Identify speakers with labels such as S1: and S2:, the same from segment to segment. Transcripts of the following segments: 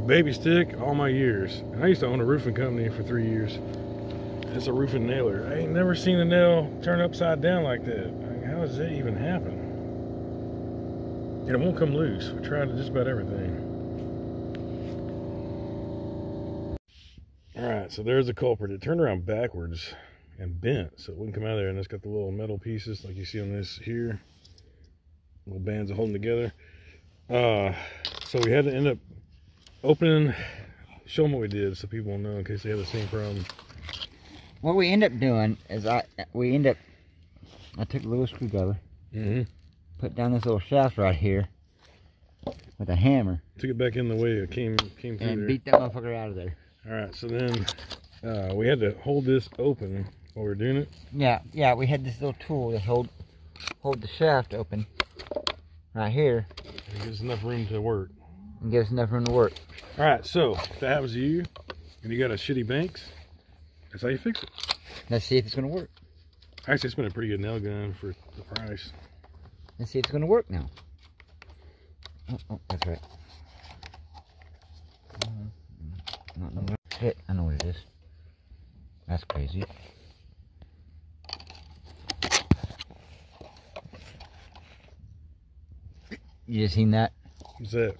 S1: baby stick all my years. And I used to own a roofing company for 3 years. It's a roofing nailer. I ain't never seen a nail turn upside down like that. I mean, how does that even happen? And it won't come loose. We tried just about everything. Alright, so there's the culprit. It turned around backwards and bent, so it wouldn't come out of there. And it's got the little metal pieces like you see on this here. Little bands holding together. So we had to end up opening, show them what we did so people will know in case they have the same problem.
S2: What we end up doing is I took a little screwdriver, put down this little shaft right here with a hammer.
S1: Took it back in the way it came through
S2: and
S1: there.
S2: Beat that motherfucker out of there.
S1: Alright, so then we had to hold this open while we were doing it.
S2: Yeah, we had this little tool to hold the shaft open right here.
S1: It gives us enough room to work.
S2: And gives us enough room to work.
S1: Alright, so if that happens to you, and you got a shitty Banks, that's how you fix it.
S2: Let's see if it's going to work.
S1: Actually, it's been a pretty good nail gun for the price.
S2: Let's see if it's going to work now. Oh, that's right. Shit, I know what it is. That's crazy. You just seen that?
S1: What's that?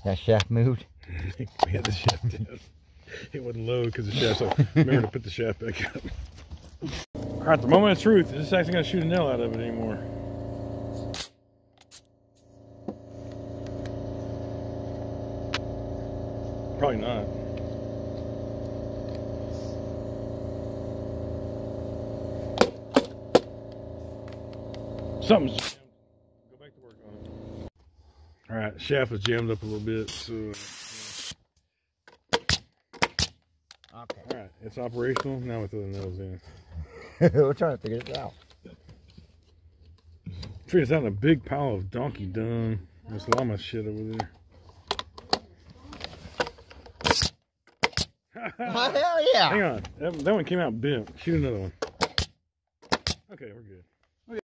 S2: That shaft moved?
S1: We had the shaft down. It wouldn't load because the shaft's like, remember to put the shaft back up. Alright, the moment of truth. This is actually going to shoot a nail out of it anymore. Probably not. Something's jammed. Go back to work on it. Alright, the shaft was jammed up a little bit, so
S2: Okay.
S1: alright, it's operational. Now we throw the nails in.
S2: We're trying to figure this out.
S1: Figure this out in a big pile of donkey dung. This llama shit over there.
S2: Oh, hell yeah!
S1: Hang on, that one came out bent. Shoot another one. Okay, we're good.